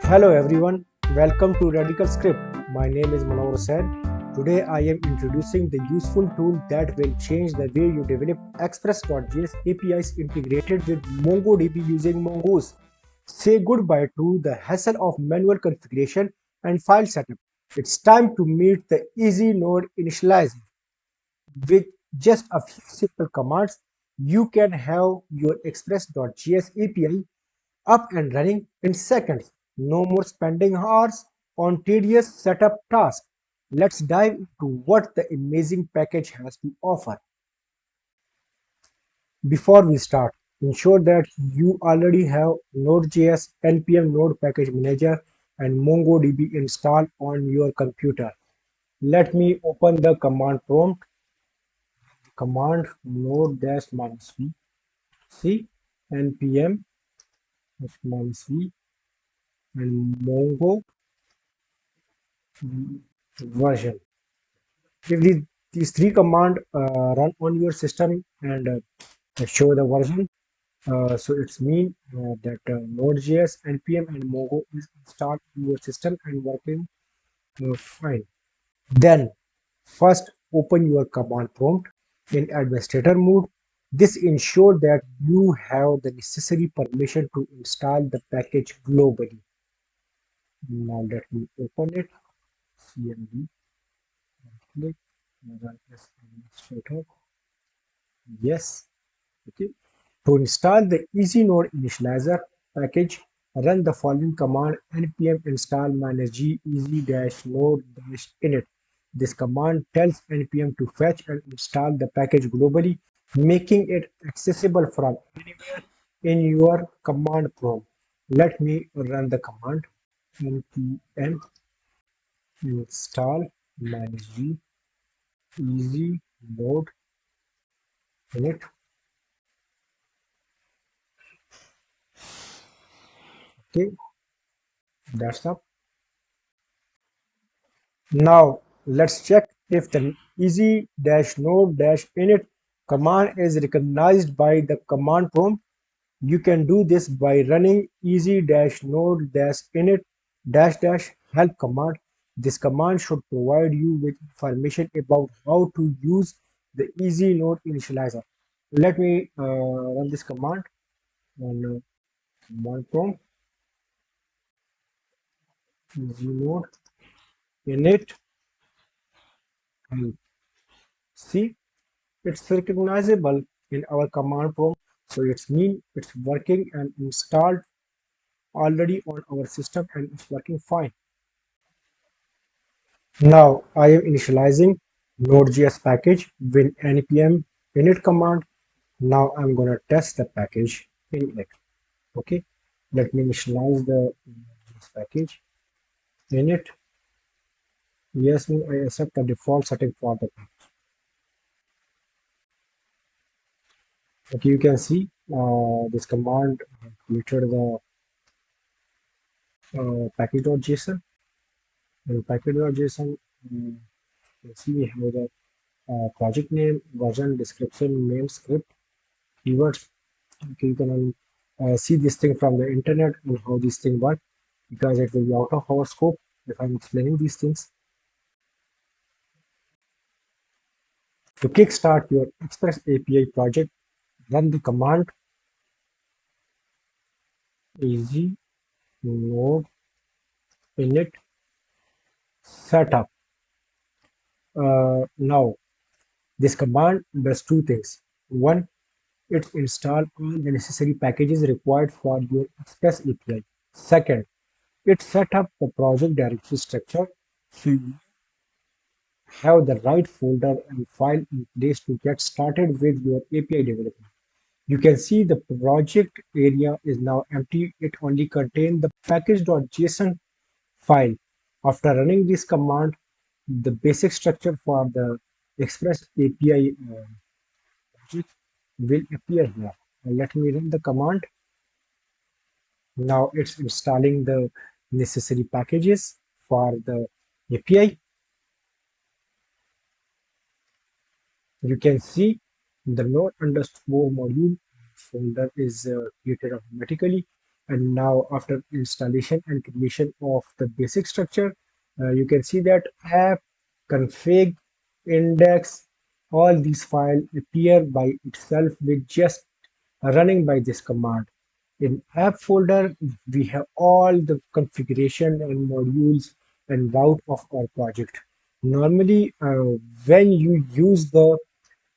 Hello everyone, welcome to Radical Script. My name is Mongoose. Today I am introducing the useful tool that will change the way you develop Express.js APIs integrated with MongoDB using Mongoose. Say goodbye to the hassle of manual configuration and file setup. It's time to meet the easy Node Initializer. With just a few simple commands, you can have your Express.js API up and running in seconds. No more spending hours on tedious setup tasks. Let's dive into what the amazing package has to offer. Before we start, ensure that you already have Node.js, npm Node Package Manager, and MongoDB installed on your computer. Let me open the command prompt. Command node-v, see npm -v and mongo version. If these three commands run on your system and show the version, so it's mean that Node.js, npm, and Mongo is installed in your system and working fine. Then first open your command prompt in administrator mode. This ensures that you have the necessary permission to install the package globally. Now let me open it. CMD, click, run as administrator. Yes. Okay. To install the Easy Node Initializer package, run the following command npm install -g easy-node-init. This command tells npm to fetch and install the package globally, making it accessible from anywhere in your command prompt. Let me run the command npm install -g easy-node-init. Okay, that's up. Now let's check if the easy-node-init command is recognized by the command prompt. You can do this by running easy-node-init --help command. This command should provide you with information about how to use the easy node initializer. Let me run this command on command prompt easy node init help. See, it's recognizable in our command prompt, so it's mean it's working and installed already on our system and it's working fine. Now I am initializing Node.js package with npm init command. Now I'm gonna test the package in it. Okay, let me initialize the Node.js package init. Yes, I accept the default setting for the package. Okay, you can see this command created the package.json. And package.json, you can see we have the project name, version, description, name, script, keywords. Okay, you can see this thing from the internet and how this thing work, because it will be out of our scope if I'm explaining these things. To kickstart your Express API project, run the command easy node init setup. Now this command does two things. One, it installs all the necessary packages required for your Express API. Second, it set up the project directory structure so you have the right folder and file in place to get started with your API development. You can see the project area is now empty. It only contains the package.json file. After running this command, the basic structure for the Express API project will appear here. Let me run the command. Now it's installing the necessary packages for the API. You can see the node underscore module folder is created automatically. And now after installation and creation of the basic structure, you can see that app, config, index, all these files appear by itself with just running by this command. In app folder, we have all the configuration and modules and route of our project. Normally, when you use the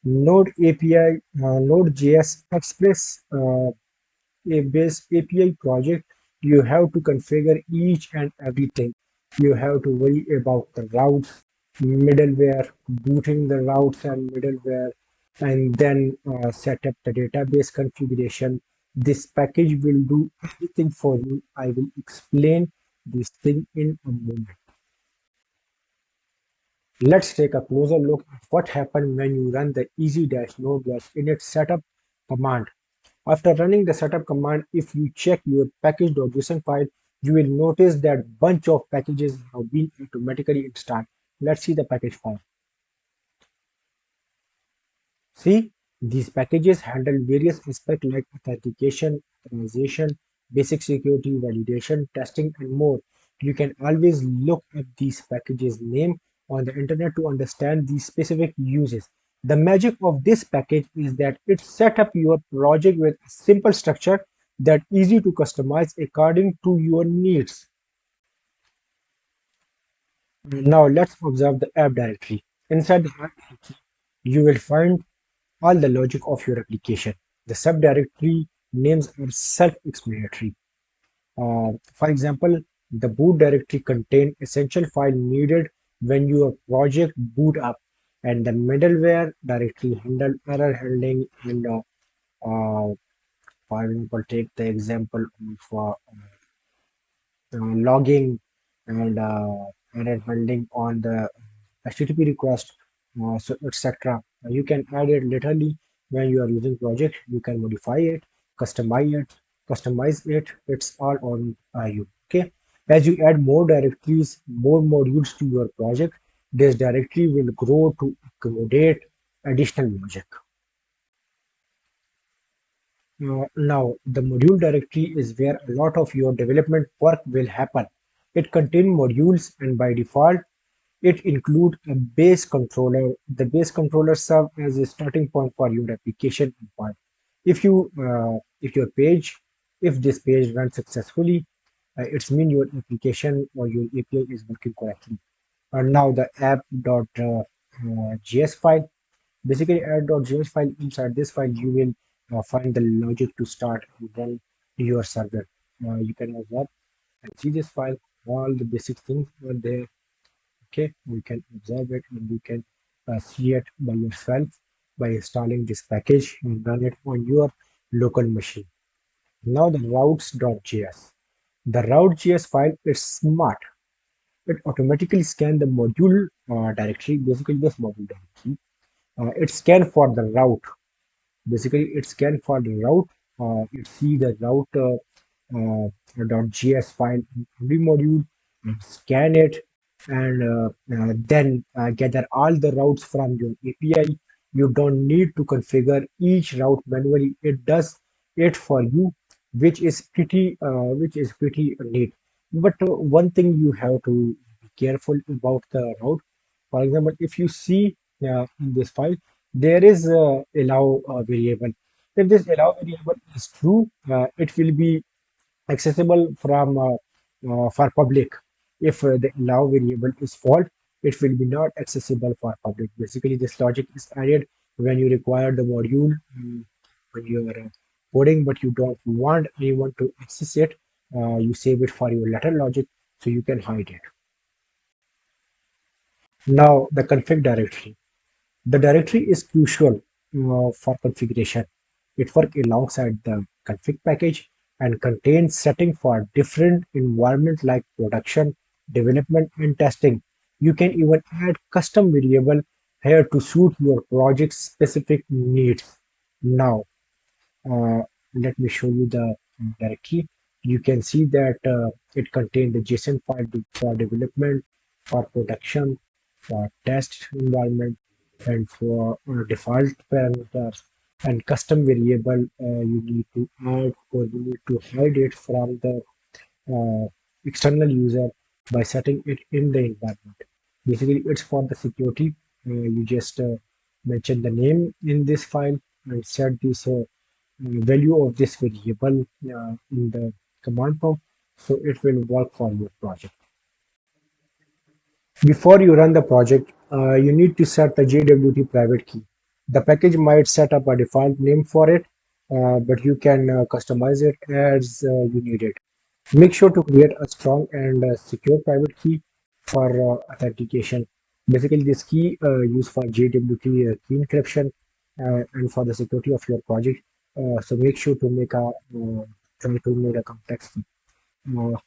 Node API, Node.js Express a base API project, you have to configure each and everything. You have to worry about the routes, middleware, booting the routes and middleware, and then set up the database configuration. This package will do everything for you. I will explain this thing in a moment. Let's take a closer look at what happens when you run the easy-node-init setup command. After running the setup command, if you check your package.json file, you will notice that bunch of packages have been automatically installed. Let's see the package file. See, these packages handle various aspects like authentication, authorization, basic security, validation, testing, and more. You can always look at these packages' name on the internet to understand these specific uses. The magic of this package is that it set up your project with a simple structure that easy to customize according to your needs. Now let's observe the app directory. Inside the app directory, you will find all the logic of your application. The subdirectory names are self-explanatory. For example, the boot directory contains essential file needed when your project boot up, and the middleware directory handle error handling and for example, take the example of logging and error handling on the HTTP request, so etc. You can add it literally when you are using project. You can modify it, customize it, customize it. It's all on you. Okay. As you add more directories, more modules to your project, this directory will grow to accommodate additional logic. Now, the module directory is where a lot of your development work will happen. It contains modules, and by default, it includes a base controller. The base controller serves as a starting point for your application endpoint. If your page, if this page runs successfully, it's mean your application or your API is working correctly. And now the app.js file. Basically, app.js file, inside this file, you will find the logic to start and run your server. You can observe and see this file. All the basic things are there. Okay, you can observe it and you can see it by yourself by installing this package and run it on your local machine. Now the routes.js. The route.js file is smart. It automatically scans the module directory, basically this module directory. It scans for the route. Basically, it scan for the route. It see the route .js file in every module and scan it, and then gather all the routes from your API. You don't need to configure each route manually. It does it for you, which is pretty neat. But one thing you have to be careful about the route. For example, if you see in this file, there is a allow variable. If this allow variable is true, it will be accessible from for public. If the allow variable is false, it will be not accessible for public. Basically, this logic is added when you require the module when you are coding, but you don't want anyone to access it. You save it for your letter logic, so you can hide it. Now, the config directory. The directory is crucial for configuration. It works alongside the config package and contains settings for different environments like production, development, and testing. You can even add custom variable here to suit your project's specific needs. Now, uh, let me show you the directory. You can see that it contains the JSON file for development, for production, for test environment, and for default parameters. and custom variable you need to add or you need to hide it from the uh, external user by setting it in the environment. Basically, it's for the security. You just mention the name in this file and set this value of this variable in the command prompt, so it will work for your project. Before you run the project, you need to set the JWT private key. The package might set up a default name for it, but you can customize it as you need it. Make sure to create a strong and secure private key for authentication. Basically, this key used for JWT key encryption and for the security of your project. So make sure to make a try to make a complex key. Uh,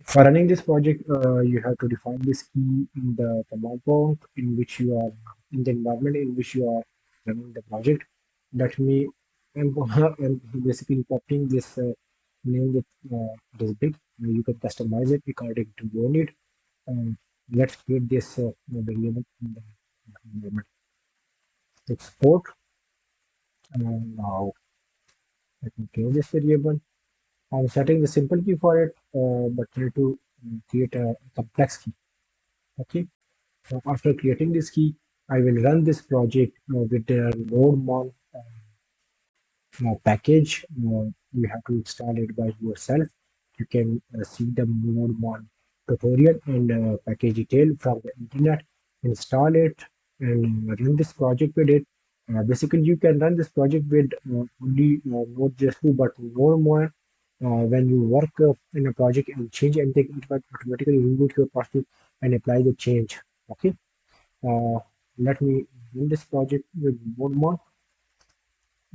for running this project, you have to define this key in the command prompt in which you are in the environment in which you are running the project. Let me I'm basically copying this name with this big. You can customize it according to your need. Um, let's create this variable in the environment. Export. Now let me create this variable. I'm setting the simple key for it, but try to create a complex key. Okay. So after creating this key, I will run this project with the nodemon package. You have to install it by yourself. You can see the nodemon tutorial and package detail from the internet. Install it and run this project with it. Basically, you can run this project with only Node.js 2, but more more when you work in a project and change anything, it will automatically reboot your project and apply the change. Okay. Uh, Let me run this project with nodemon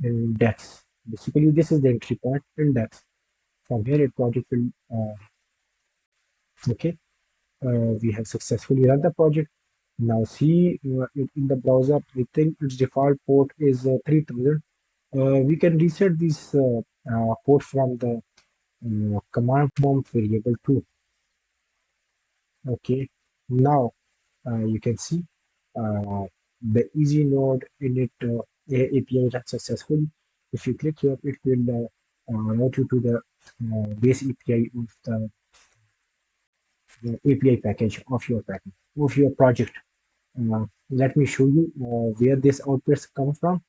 index. Basically, this is the entry point index. From here, it project will okay. We have successfully run the project. Now see it in the browser. I think its default port is 3000. We can reset this port from the command prompt variable too. Okay. Now you can see the easy node init API ran successfully. If you click here, it will route you to the base API of the API package of your project. Let me show you where this outputs come from.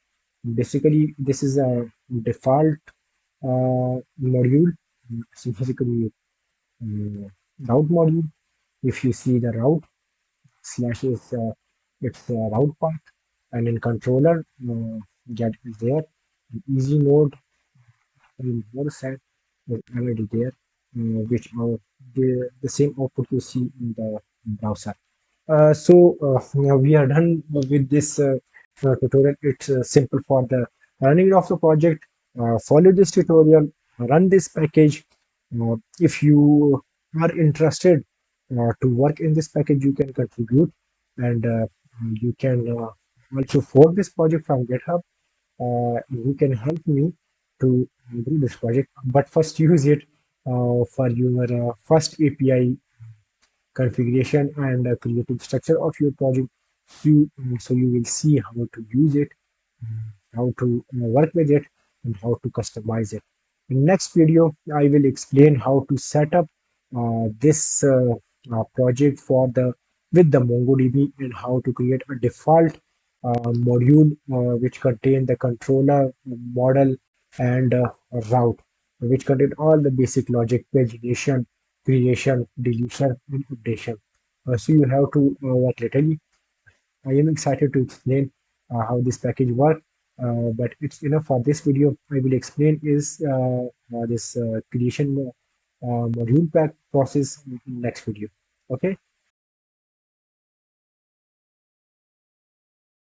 Basically, this is a default module, so basically route module. If you see the route slash is its route path, and in controller get is there. Easy node in both side is already there, which are the same output you see in the browser. So we are done with this tutorial. It's simple for the running of the project. Follow this tutorial, run this package. If you are interested to work in this package, you can contribute and you can also fork this project from GitHub. You can help me to do this project, but first use it for your first API configuration and creative structure of your project. So you will see how to use it, how to work with it, and how to customize it. In next video, I will explain how to set up this project for the with the MongoDB and how to create a default module which contain the controller model and route, which contain all the basic logic, pagination, creation, deletion, and updation. So you have to work literally. I am excited to explain how this package works, but it's enough for this video. I will explain is this creation module pack process in next video. Okay.